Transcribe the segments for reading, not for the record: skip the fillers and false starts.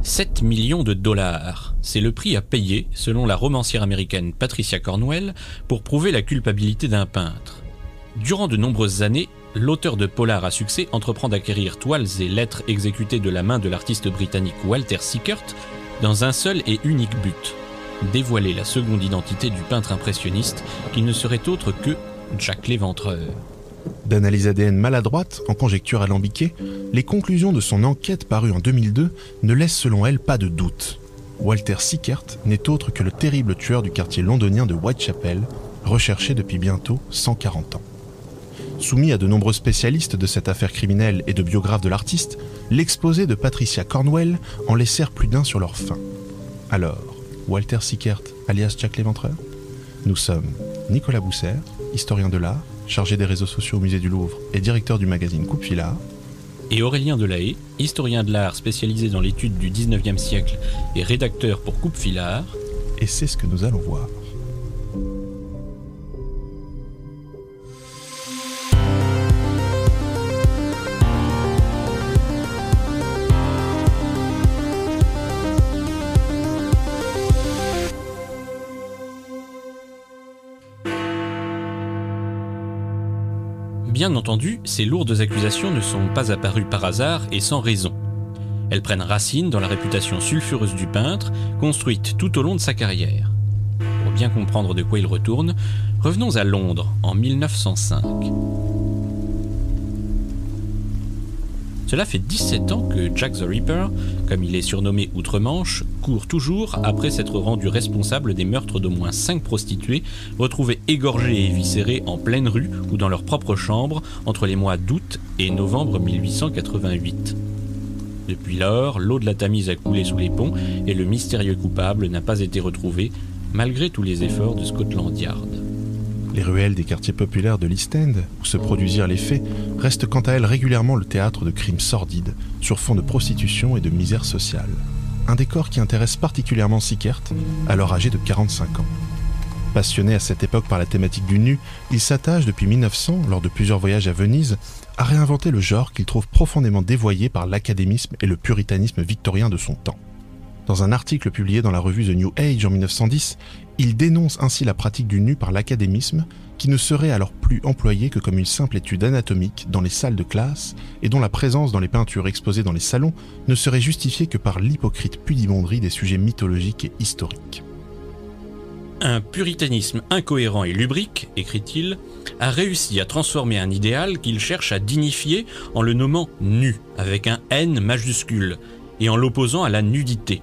7 millions de dollars, c'est le prix à payer, selon la romancière américaine Patricia Cornwell, pour prouver la culpabilité d'un peintre. Durant de nombreuses années, l'auteur de polars à succès entreprend d'acquérir toiles et lettres exécutées de la main de l'artiste britannique Walter Sickert dans un seul et unique but, dévoiler la seconde identité du peintre impressionniste qui ne serait autre que Jack l'Éventreur. D'analyse ADN maladroite, en conjecture alambiquée, les conclusions de son enquête parue en 2002 ne laissent selon elle pas de doute. Walter Sickert n'est autre que le terrible tueur du quartier londonien de Whitechapel, recherché depuis bientôt 140 ans. Soumis à de nombreux spécialistes de cette affaire criminelle et de biographes de l'artiste, l'exposé de Patricia Cornwell en laissèrent plus d'un sur leur faim. Alors, Walter Sickert, alias Jack l'Éventreur ? Nous sommes Nicolas Bousser, historien de l'art, chargé des réseaux sociaux au musée du Louvre et directeur du magazine Coupe-Filard. Et Aurélien Delahaye, historien de l'art spécialisé dans l'étude du 19e siècle et rédacteur pour Coupe-Filard. Et c'est ce que nous allons voir. Bien entendu, ces lourdes accusations ne sont pas apparues par hasard et sans raison. Elles prennent racine dans la réputation sulfureuse du peintre, construite tout au long de sa carrière. Pour bien comprendre de quoi il retourne, revenons à Londres en 1905. Cela fait 17 ans que Jack the Ripper, comme il est surnommé outre-Manche, court toujours après s'être rendu responsable des meurtres d'au moins 5 prostituées retrouvées égorgées et éviscérées en pleine rue ou dans leur propre chambre entre les mois d'août et novembre 1888. Depuis lors, l'eau de la Tamise a coulé sous les ponts et le mystérieux coupable n'a pas été retrouvé, malgré tous les efforts de Scotland Yard. Les ruelles des quartiers populaires de l'East End, où se produisirent les faits, restent quant à elles régulièrement le théâtre de crimes sordides, sur fond de prostitution et de misère sociale. Un décor qui intéresse particulièrement Sickert, alors âgé de 45 ans. Passionné à cette époque par la thématique du nu, il s'attache depuis 1900, lors de plusieurs voyages à Venise, à réinventer le genre qu'il trouve profondément dévoyé par l'académisme et le puritanisme victorien de son temps. Dans un article publié dans la revue The New Age en 1910, il dénonce ainsi la pratique du nu par l'académisme, qui ne serait alors plus employée que comme une simple étude anatomique dans les salles de classe et dont la présence dans les peintures exposées dans les salons ne serait justifiée que par l'hypocrite pudibonderie des sujets mythologiques et historiques. Un puritanisme incohérent et lubrique, écrit-il, a réussi à transformer un idéal qu'il cherche à dignifier en le nommant nu, avec un N majuscule, et en l'opposant à la nudité.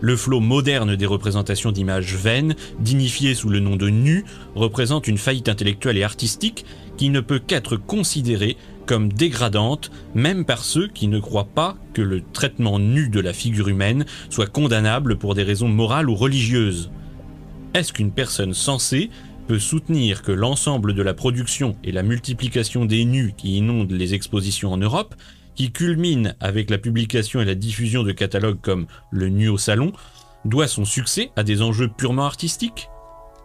Le flot moderne des représentations d'images vaines, dignifiées sous le nom de nu, représente une faillite intellectuelle et artistique qui ne peut qu'être considérée comme dégradante, même par ceux qui ne croient pas que le traitement nu de la figure humaine soit condamnable pour des raisons morales ou religieuses. Est-ce qu'une personne sensée peut soutenir que l'ensemble de la production et la multiplication des nus qui inondent les expositions en Europe, qui culmine avec la publication et la diffusion de catalogues comme Le nu au salon, doit son succès à des enjeux purement artistiques ?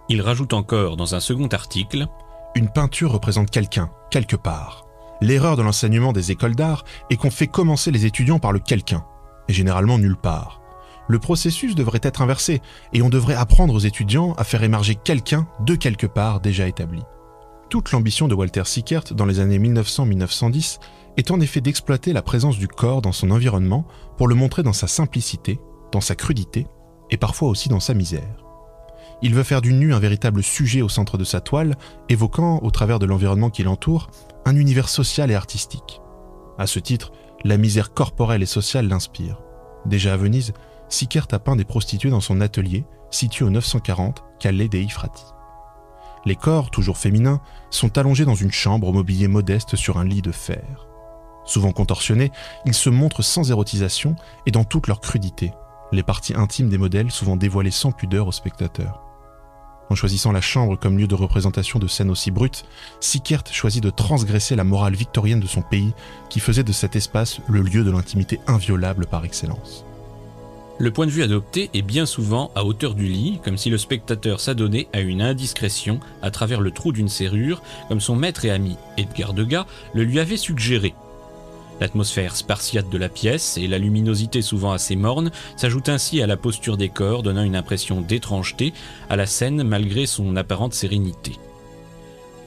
Il rajoute encore dans un second article « Une peinture représente quelqu'un, quelque part. L'erreur de l'enseignement des écoles d'art est qu'on fait commencer les étudiants par le quelqu'un, et généralement nulle part. Le processus devrait être inversé, et on devrait apprendre aux étudiants à faire émerger quelqu'un de quelque part déjà établi. » Toute l'ambition de Walter Sickert dans les années 1900-1910 est en effet d'exploiter la présence du corps dans son environnement pour le montrer dans sa simplicité, dans sa crudité et parfois aussi dans sa misère. Il veut faire du nu un véritable sujet au centre de sa toile, évoquant, au travers de l'environnement qui l'entoure, un univers social et artistique. À ce titre, la misère corporelle et sociale l'inspire. Déjà à Venise, Sickert a peint des prostituées dans son atelier, situé au 940 Calle dei Frati. Les corps, toujours féminins, sont allongés dans une chambre au mobilier modeste sur un lit de fer. Souvent contorsionnés, ils se montrent sans érotisation et dans toute leur crudité, les parties intimes des modèles souvent dévoilées sans pudeur aux spectateurs. En choisissant la chambre comme lieu de représentation de scènes aussi brutes, Sickert choisit de transgresser la morale victorienne de son pays qui faisait de cet espace le lieu de l'intimité inviolable par excellence. Le point de vue adopté est bien souvent à hauteur du lit, comme si le spectateur s'adonnait à une indiscrétion à travers le trou d'une serrure, comme son maître et ami Edgar Degas le lui avait suggéré. L'atmosphère spartiate de la pièce et la luminosité souvent assez morne s'ajoutent ainsi à la posture des corps, donnant une impression d'étrangeté à la scène malgré son apparente sérénité.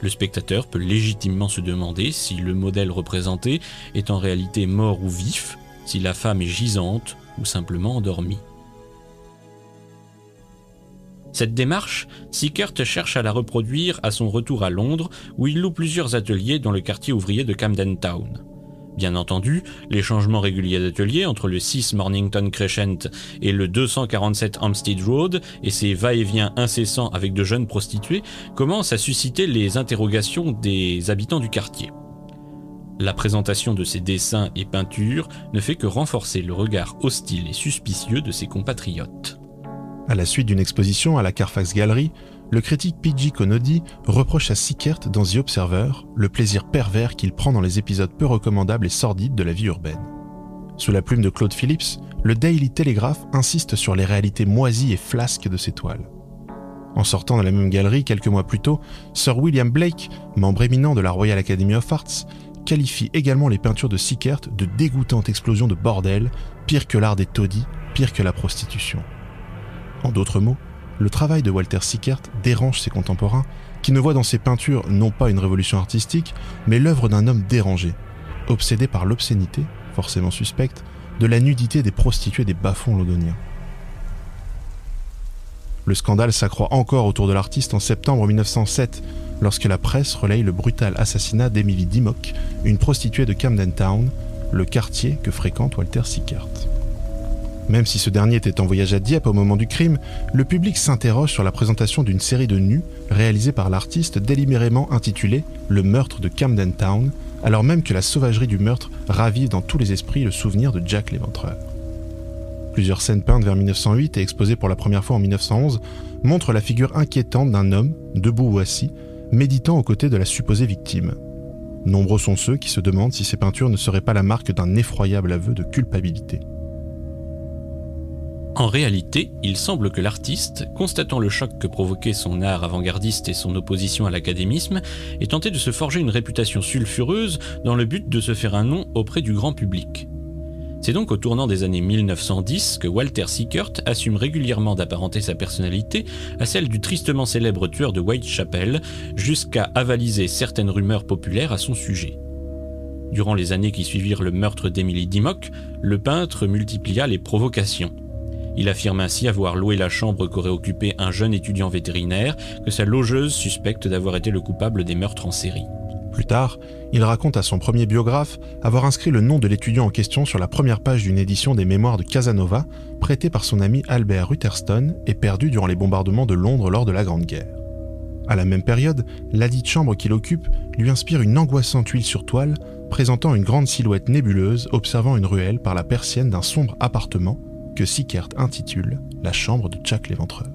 Le spectateur peut légitimement se demander si le modèle représenté est en réalité mort ou vif, si la femme est gisante ou simplement endormie. Cette démarche, Sickert cherche à la reproduire à son retour à Londres, où il loue plusieurs ateliers dans le quartier ouvrier de Camden Town. Bien entendu, les changements réguliers d'ateliers entre le 6 Mornington Crescent et le 247 Hampstead Road et ses va-et-vient incessants avec de jeunes prostituées commencent à susciter les interrogations des habitants du quartier. La présentation de ces dessins et peintures ne fait que renforcer le regard hostile et suspicieux de ses compatriotes. À la suite d'une exposition à la Carfax Gallery, le critique P.G. Conody reproche à Sickert dans The Observer le plaisir pervers qu'il prend dans les épisodes peu recommandables et sordides de la vie urbaine. Sous la plume de Claude Phillips, le Daily Telegraph insiste sur les réalités moisies et flasques de ses toiles. En sortant de la même galerie quelques mois plus tôt, Sir William Blake, membre éminent de la Royal Academy of Arts, qualifie également les peintures de Sickert de dégoûtantes explosions de bordel, pire que l'art des taudis, pire que la prostitution. En d'autres mots, le travail de Walter Sickert dérange ses contemporains qui ne voient dans ses peintures non pas une révolution artistique, mais l'œuvre d'un homme dérangé, obsédé par l'obscénité, forcément suspecte, de la nudité des prostituées des bas-fonds londoniens. Le scandale s'accroît encore autour de l'artiste en septembre 1907, lorsque la presse relaye le brutal assassinat d'Emily Dimmock, une prostituée de Camden Town, le quartier que fréquente Walter Sickert. Même si ce dernier était en voyage à Dieppe au moment du crime, le public s'interroge sur la présentation d'une série de nus réalisée par l'artiste délibérément intitulée « Le meurtre de Camden Town », alors même que la sauvagerie du meurtre ravive dans tous les esprits le souvenir de Jack l'Éventreur. Plusieurs scènes peintes vers 1908 et exposées pour la première fois en 1911 montrent la figure inquiétante d'un homme, debout ou assis, méditant aux côtés de la supposée victime. Nombreux sont ceux qui se demandent si ces peintures ne seraient pas la marque d'un effroyable aveu de culpabilité. En réalité, il semble que l'artiste, constatant le choc que provoquait son art avant-gardiste et son opposition à l'académisme, ait tenté de se forger une réputation sulfureuse dans le but de se faire un nom auprès du grand public. C'est donc au tournant des années 1910 que Walter Sickert assume régulièrement d'apparenter sa personnalité à celle du tristement célèbre tueur de Whitechapel, jusqu'à avaliser certaines rumeurs populaires à son sujet. Durant les années qui suivirent le meurtre d'Emily Dimmock, le peintre multiplia les provocations. Il affirme ainsi avoir loué la chambre qu'aurait occupée un jeune étudiant vétérinaire, que sa logeuse suspecte d'avoir été le coupable des meurtres en série. Plus tard, il raconte à son premier biographe avoir inscrit le nom de l'étudiant en question sur la première page d'une édition des Mémoires de Casanova, prêtée par son ami Albert Utterstone et perdue durant les bombardements de Londres lors de la Grande Guerre. À la même période, ladite chambre qu'il occupe lui inspire une angoissante huile sur toile, présentant une grande silhouette nébuleuse observant une ruelle par la persienne d'un sombre appartement que Sickert intitule « La chambre de Jack l'Éventreur ».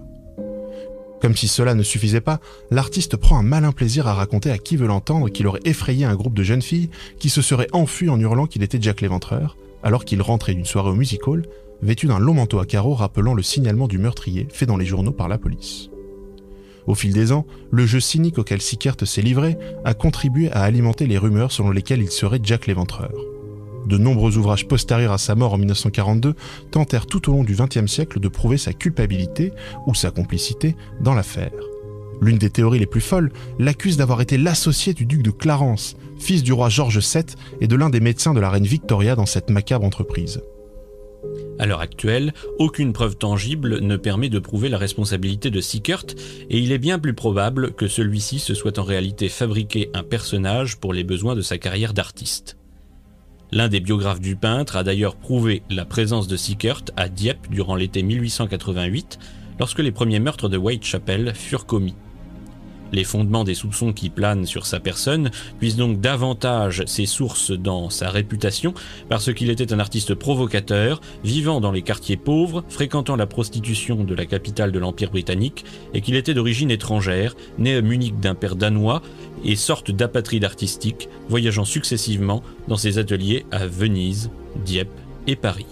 Comme si cela ne suffisait pas, l'artiste prend un malin plaisir à raconter à qui veut l'entendre qu'il aurait effrayé un groupe de jeunes filles qui se seraient enfuies en hurlant qu'il était Jack l'Éventreur, alors qu'il rentrait d'une soirée au music-hall, vêtu d'un long manteau à carreaux rappelant le signalement du meurtrier fait dans les journaux par la police. Au fil des ans, le jeu cynique auquel Sickert s'est livré a contribué à alimenter les rumeurs selon lesquelles il serait Jack l'Éventreur. De nombreux ouvrages postérieurs à sa mort en 1942 tentèrent tout au long du XXe siècle de prouver sa culpabilité ou sa complicité dans l'affaire. L'une des théories les plus folles l'accuse d'avoir été l'associé du duc de Clarence, fils du roi George VII et de l'un des médecins de la reine Victoria dans cette macabre entreprise. À l'heure actuelle, aucune preuve tangible ne permet de prouver la responsabilité de Sickert et il est bien plus probable que celui-ci se soit en réalité fabriqué un personnage pour les besoins de sa carrière d'artiste. L'un des biographes du peintre a d'ailleurs prouvé la présence de Sickert à Dieppe durant l'été 1888, lorsque les premiers meurtres de Whitechapel furent commis. Les fondements des soupçons qui planent sur sa personne puisent donc davantage ses sources dans sa réputation, parce qu'il était un artiste provocateur, vivant dans les quartiers pauvres, fréquentant la prostitution de la capitale de l'Empire britannique, et qu'il était d'origine étrangère, né à Munich d'un père danois, et sorte d'apatride artistique, voyageant successivement dans ses ateliers à Venise, Dieppe et Paris.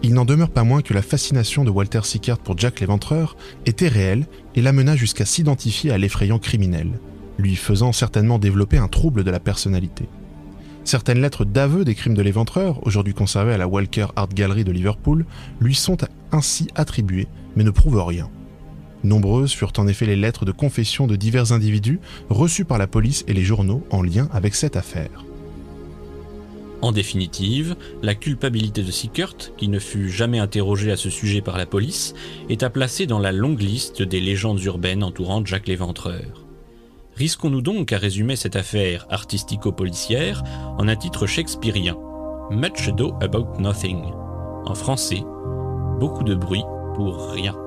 Il n'en demeure pas moins que la fascination de Walter Sickert pour Jack l'Éventreur était réelle et l'amena jusqu'à s'identifier à l'effrayant criminel, lui faisant certainement développer un trouble de la personnalité. Certaines lettres d'aveu des crimes de l'éventreur, aujourd'hui conservées à la Walker Art Gallery de Liverpool, lui sont ainsi attribuées, mais ne prouvent rien. Nombreuses furent en effet les lettres de confession de divers individus reçues par la police et les journaux en lien avec cette affaire. En définitive, la culpabilité de Sickert, qui ne fut jamais interrogé à ce sujet par la police, est à placer dans la longue liste des légendes urbaines entourant Jack l'Éventreur. Risquons-nous donc à résumer cette affaire artistico-policière en un titre shakespearien, Much Ado About Nothing. En français, beaucoup de bruit pour rien.